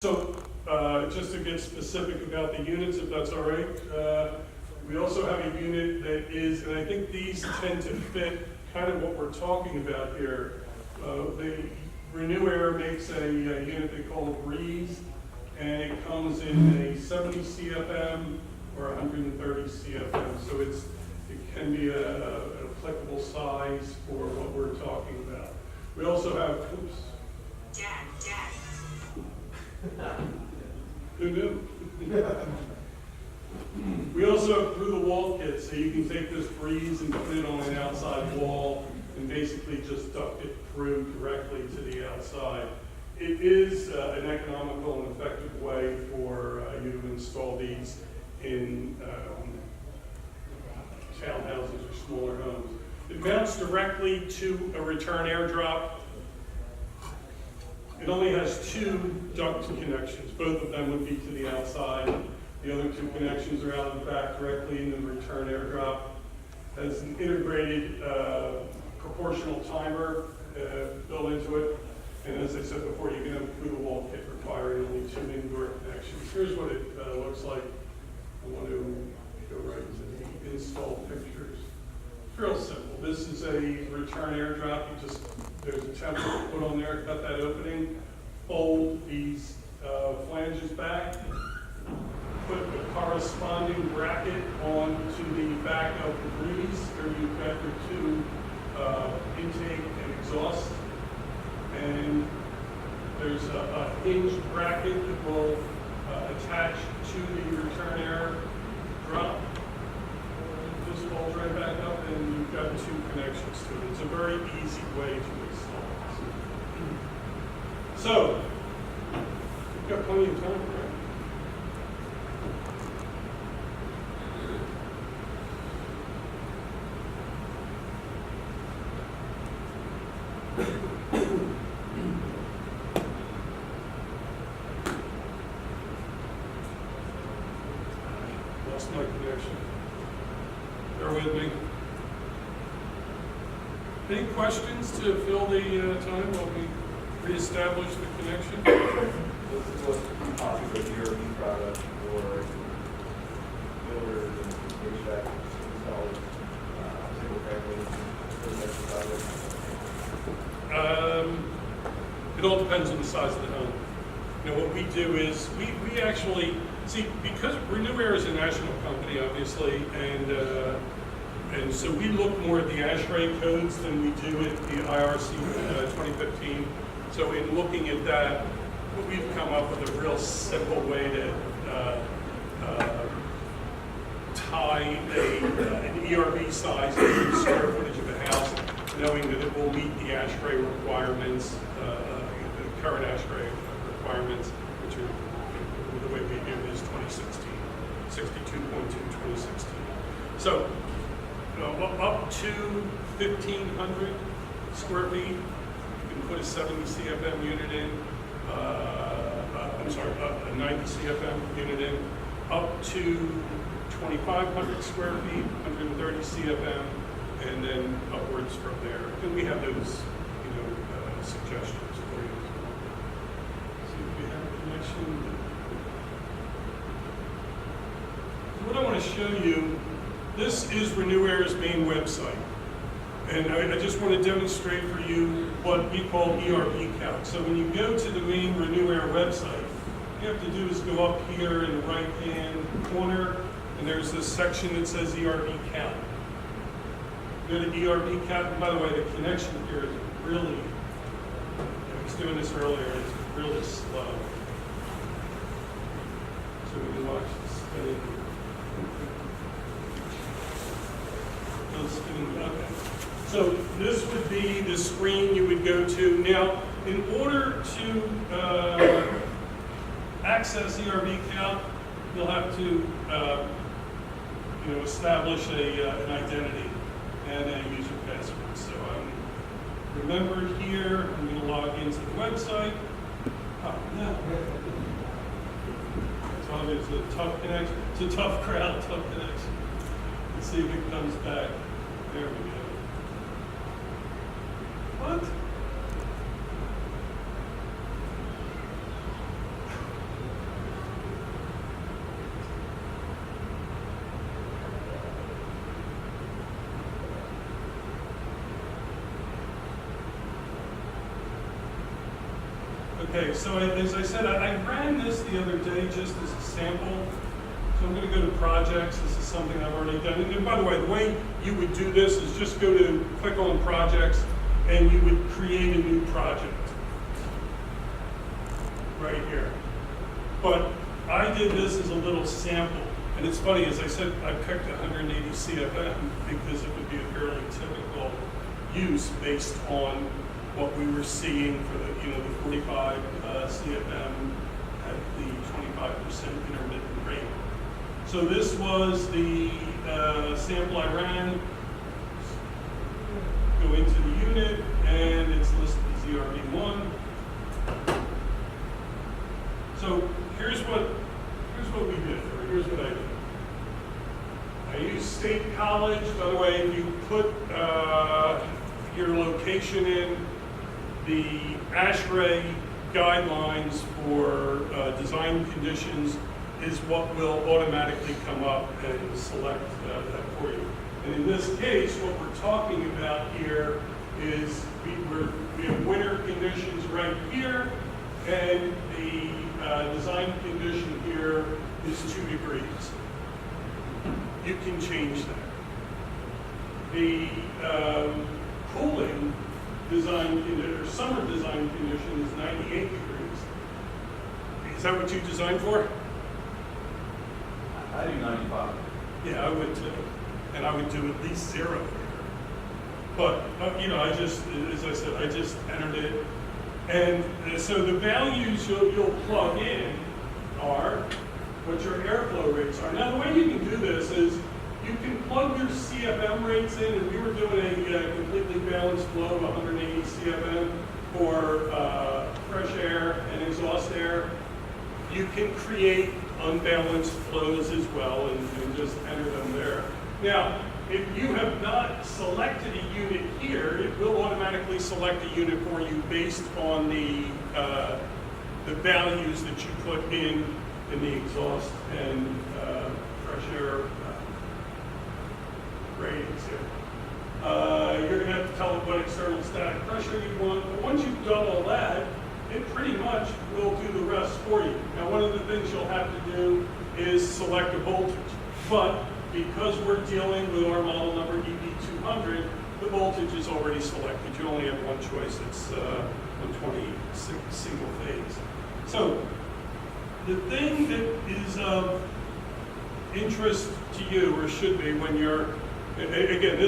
So, just to get specific about the units, if that's all right, we also have a unit that is, and I think these tend to fit kind of what we're talking about here. The Renew Air makes a unit they call a Breeze, and it comes in a 70 CFM or 130 CFM. So it can be an applicable size for what we're talking about. We also have, oops. Dad. Who knew? We also have through the wall kits, so you can take this Breeze and put it on an outside wall and basically just duct it through directly to the outside. It is an economical and effective way for you to install these in townhouses or smaller homes. It mounts directly to a return airdrop. It only has two duct connections. Both of them would be to the outside. The other two connections are out in the back directly in the return airdrop. It has an integrated proportional timer built into it. And as I said before, you can have a through the wall kit requiring only two indoor connections. Here's what it looks like. I want to go right to the install pictures. It's real simple. This is a return airdrop. There's a template put on there, cut that opening, fold these flanges back, put the corresponding bracket onto the back of the Breeze. There you've got your two intake and exhaust. And there's a hinged bracket that will attach to the return air drop. Just folds right back up, and you've got two connections to it. It's a very easy way to install this. So, we've got plenty of time, right? Lost my connection. Bear with me. Any questions to fill the time while we reestablish the connection? What's the topic of your new product for builders and HVAC installers, single family, It all depends on the size of the home. You know, what we do is we actually see, because Renew Air is a national company, obviously, and so we look more at the ASHRAE codes than we do at the IRC 2015. So in looking at that, we've come up with a real simple way to tie an ERV size to the square footage of a house, knowing that it will meet the ASHRAE requirements, the current ASHRAE requirements, which are, the way we do it is 2016, 62.2, 2016. So, up to 1,500 square feet, you can put a 70 CFM unit in, a 90 CFM unit in, up to 2,500 square feet, 130 CFM, and then upwards from there. And we have those, suggestions for you. See if we have a connection. What I want to show you, this is Renew Air's main website. And I just want to demonstrate for you what we call ERV count. So when you go to the main Renew Air website, what you have to do is go up here in the right-hand corner, and there's this section that says ERV count. Go to ERV count, and by the way, the connection here is really, I was doing this earlier, it's really slow. So we can watch this spinning. Okay. So this would be the screen you would go to. Now, in order to access ERV count, you'll have to establish an identity and a user password. So remember here, I'm going to log into the website. Oh, no. It's obviously a tough connection. It's a tough crowd, tough connection. Let's see if it comes back. There we go. What? Okay, so as I said, I ran this the other day just as a sample. So I'm going to go to projects. This is something I've already done. And by the way you would do this is just go to click on projects, and you would create a new project right here. But I did this as a little sample. And it's funny, as I said, I picked 180 CFM because it would be a fairly typical use based on what we were seeing for the, the 45 CFM at the 25% intermittent rate. So this was the sample I ran. Go into the unit, and it's listed as ERV1. So here's what we did, or here's what I did. I used State College. By the way, if you put your location in, the ASHRAE guidelines for design conditions is what will automatically come up and select that for you. And in this case, what we're talking about here is we have winter conditions right here, and the design condition here is 2 degrees. You can change that. The cooling design condition, or summer design condition, is 98 degrees. Is that what you designed for? I do 95. Yeah, I would too. And I would do at least 0 here. But, I just, as I said, I just entered it. And so the values you'll plug in are what your airflow rates are. Now, the way you can do this is you can plug your CFM rates in, and we were doing a completely balanced flow of 180 CFM for fresh air and exhaust air. You can create unbalanced flows as well and just enter them there. Now, if you have not selected a unit here, it will automatically select a unit for you based on the values that you put in the exhaust and fresh air ratings here. You're going to have to tell it what external static pressure you want. But once you've done all that, it pretty much will do the rest for you. Now, one of the things you'll have to do is select a voltage. But because we're dealing with our model number EB200, the voltage is already selected. You only have one choice. It's 120 single phase. So the thing that is of interest to you, or should be, when you're, again,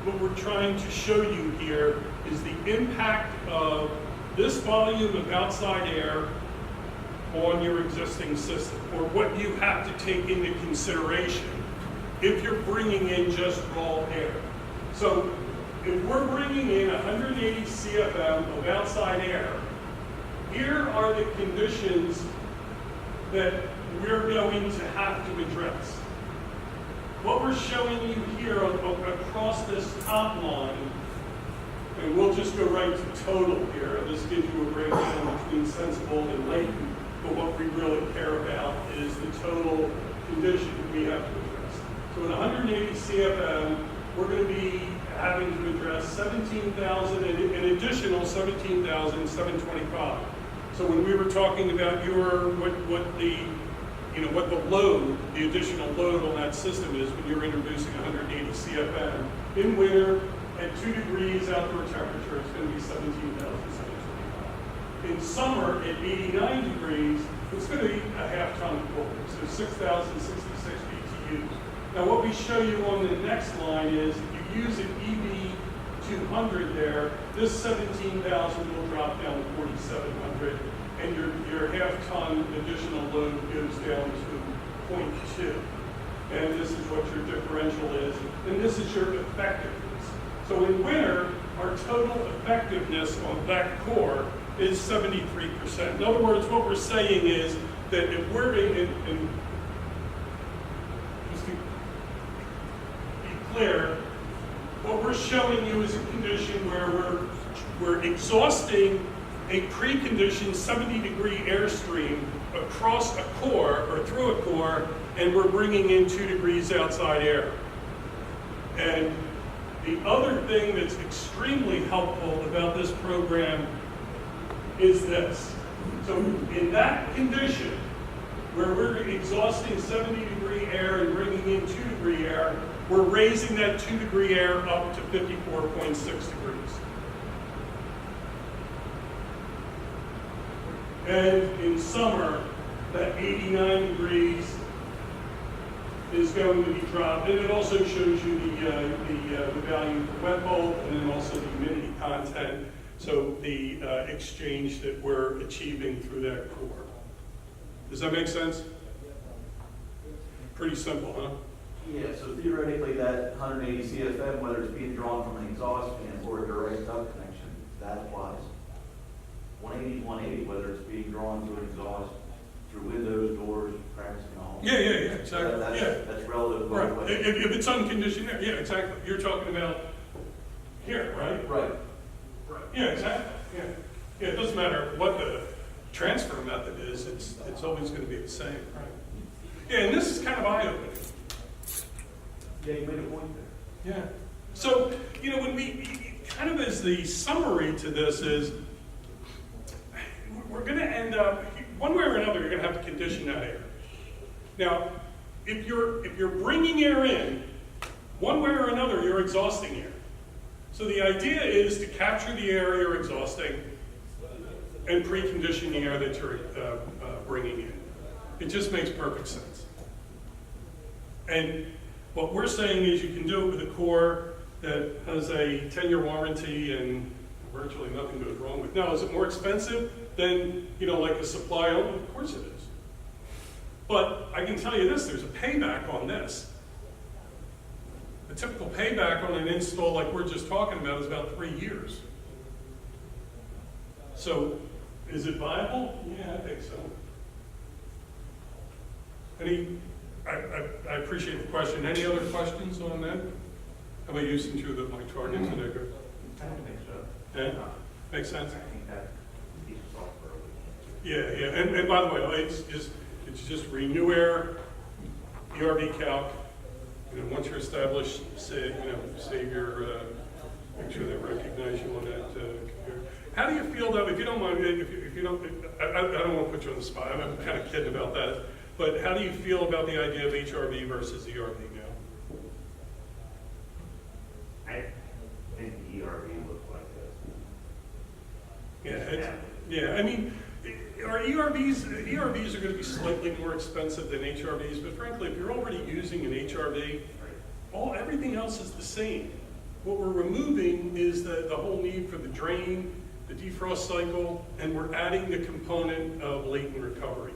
what we're trying to show you here is the impact of this volume of outside air on your existing system, or what you have to take into consideration if you're bringing in just raw air. So if we're bringing in 180 CFM of outside air, here are the conditions that we're going to have to address. What we're showing you here across this top line, and we'll just go right to total here. This gives you a breakdown between sensible and latent, but what we really care about is the total condition we have to address. So at 180 CFM, we're going to be having to address 17,000, an additional 17,725. So when we were talking about what the load, the additional load on that system is when you're introducing 180 CFM in winter at 2 degrees outdoor temperature, it's going to be 17,725. In summer at 89 degrees, it's going to be a half ton of cooling, so 6,066 BTUs. Now what we show you on the next line is if you use an EB200 there, this 17,000 will drop down to 4,700, and your half ton additional load goes down to 0.2. And this is what your differential is, and this is your effectiveness. So in winter, our total effectiveness on that core is 73%. In other words, what we're saying is that if we're in just to be clear, what we're showing you is a condition where we're exhausting a preconditioned 70-degree airstream across a core or through a core, and we're bringing in 2 degrees outside air. And the other thing that's extremely helpful about this program is this. So in that condition, where we're exhausting 70-degree air and bringing in 2-degree air, we're raising that 2-degree air up to 54.6 degrees. And in summer, that 89 degrees is going to be dropped. And it also shows you the value for wet bulb and then also the humidity content. So the exchange that we're achieving through that core. Does that make sense? Pretty simple, huh? Yeah, so theoretically that 180 CFM, whether it's being drawn from an exhaust fan or a direct duct connection, that applies. 180 is 180, whether it's being drawn through an exhaust, through windows, doors, cracks, and all. Yeah, exactly. That's relative. Right. If it's unconditioned air, yeah, exactly. You're talking about here, right? Right. Right. Yeah, exactly. Yeah, it doesn't matter what the transfer method is, it's always going to be the same, right? Yeah, and this is kind of eye-opening. Yeah, you made a point there. Yeah. So, when we, kind of as the summary to this is, we're going to end up, one way or another, you're going to have to condition that air. Now, if you're bringing air in, one way or another, you're exhausting air. So the idea is to capture the air you're exhausting and precondition the air that you're bringing in. It just makes perfect sense. And what we're saying is you can do it with a core that has a 10-year warranty and virtually nothing goes wrong with it. Now, is it more expensive than, like a supply only? Of course it is. But I can tell you this, there's a payback on this. The typical payback on an install like we're just talking about is about 3 years. So, is it viable? Yeah, I think so. I appreciate the question. Any other questions on that? How about you, since you're my target today? I don't think so. Yeah, makes sense. I think that piece of software. Yeah, and by the way, it's just renew air, ERV calc. Once you're established, save your, make sure they recognize you on that computer. How do you feel though, if you don't mind, if you don't, I don't want to put you on the spot, I'm kind of kidding about that, but how do you feel about the idea of HRV versus ERV now? I think the ERV looks like this. Yeah, I mean, our ERVs are going to be slightly more expensive than HRVs, but frankly, if you're already using an HRV, everything else is the same. What we're removing is the whole need for the drain, the defrost cycle, and we're adding the component of latent recovery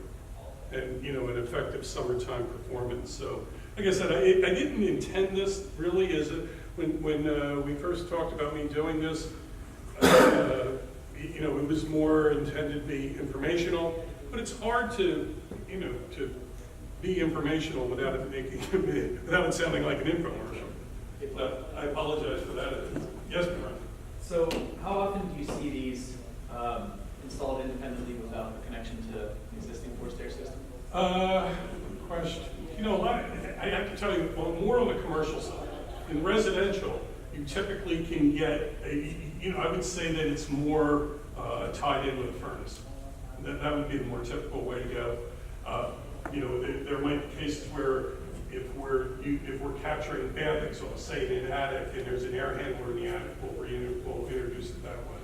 and an effective summertime performance. So, like I said, I didn't intend this really as when we first talked about me doing this. It was more intended to be informational, but it's hard to be informational without it sounding like an infomercial. I apologize for that. Yes, Brian. So how often do you see these installed independently without a connection to an existing forced air system? Good question. I have to tell you, more on the commercial side. In residential, you typically can get, I would say that it's more tied in with a furnace. That would be the more typical way to go. There might be cases where if we're capturing bath exhaust, say in an attic, and there's an air handler in the attic, we'll introduce it that way.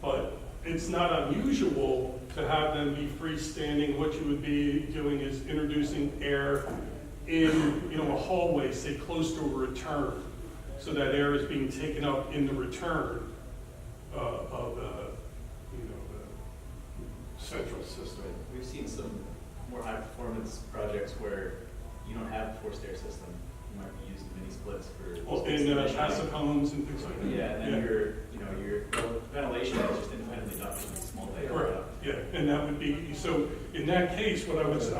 But it's not unusual to have them be freestanding. What you would be doing is introducing air in a hallway, say close to a return, so that air is being taken up in the return of the central system. We've seen some more high performance projects where you don't have a forced air system. You might be using mini splits for In passive homes and things like that. Yeah, and then your ventilation is just independently ducted in a small layer. Correct. Yeah, and that would be, so in that case, I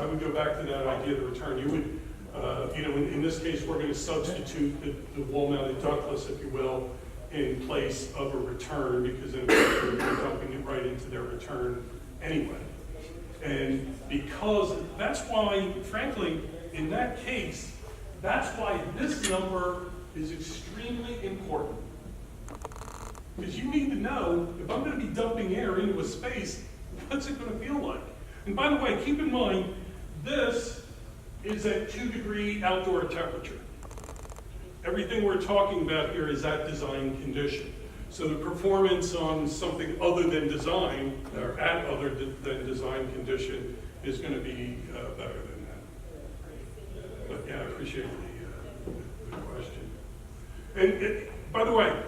would go back to that idea of the return. You would, in this case, we're going to substitute the wall-mounted ductless, if you will, in place of a return, because then we're dumping it right into their return anyway. And because that's why, frankly, in that case, that's why this number is extremely important. Because you need to know, if I'm gonna be dumping air into a space, what's it gonna feel like? And by the way, keep in mind, this is at 2-degree outdoor temperature. Everything we're talking about here is at design condition. So the performance on something other than design, or at other than design condition, is gonna be better than that. But yeah, I appreciate the question. And by the way,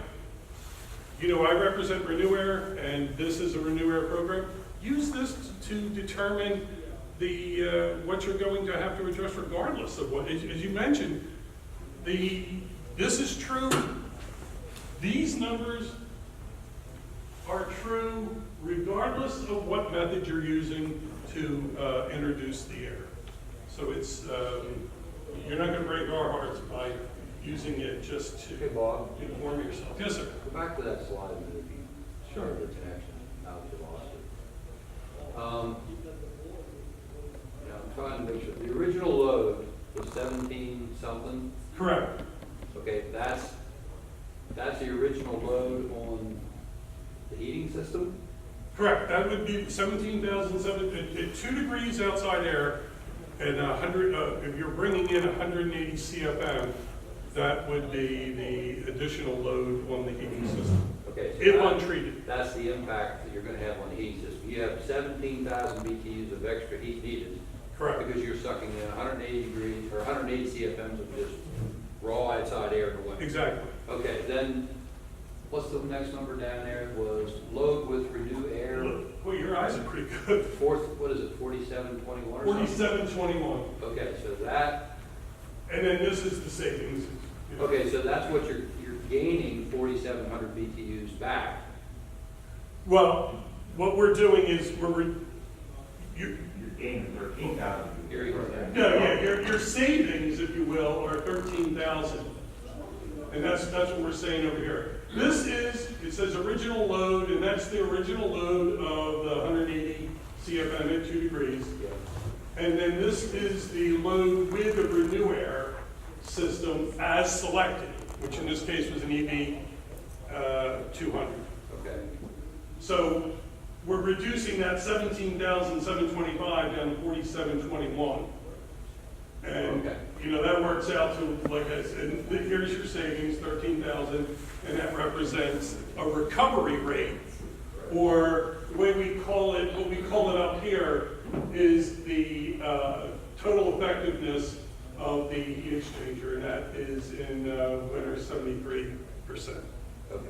you know, I represent Renew Air, and this is a Renew Air program. Use this to determine what you're going to have to address regardless of what, as you mentioned, this is true. These numbers are true regardless of what method you're using to introduce the air. So it's, you're not gonna break our hearts by using it just to Okay, Bob, inform yourself. Yes, sir. go back to that slide and if you show the connection, now that you lost it. Yeah, I'm trying to make sure, the original load was 17 something, Correct. okay, that's the original load on the heating system? Correct, that would be 17,007, at 2 degrees outside air, and 100, if you're bringing in 180 CFM, that would be the additional load on the heating system, Okay, so if that- untreated. that's the impact that you're gonna have on the heating system. You have 17,000 BTUs of extra heat needed Correct, because you're sucking in 180 degrees, or 180 CFMs of just raw outside air in the winter. exactly. Okay, then, what's the next number down there, was load with Renew Air, Well, your eyes are pretty good. what is it, 4721 or something? 4721, Okay, so that, and then this is the savings. you know. okay, so that's what you're gaining 4,700 BTUs back. Well, what we're doing is, You're gaining 13,000. Here you go. yeah, your savings, if you will, are 13,000. And that's what we're saying over here. This is, it says original load, and that's the original load of the 180 CFM at 2 degrees. And then this is the load with the Renew Air system as selected, which in this case was an EB 200. Okay, So we're reducing that 17,725 down to 4,721. And, Okay. you know, that works out to, like I said, here's your savings, 13,000, and that represents a recovery rate. Or the way we call it, what we call it up here, is the total effectiveness of the heat exchanger, and that is in winter 73%. okay.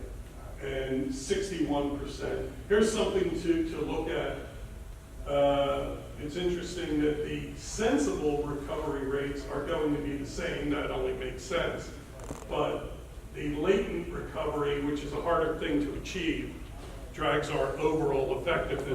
And 61%. Here's something to look at. It's interesting that the sensible recovery rates are going to be the same. That only makes sense. But the latent recovery, which is a harder thing to achieve, drags our overall effectiveness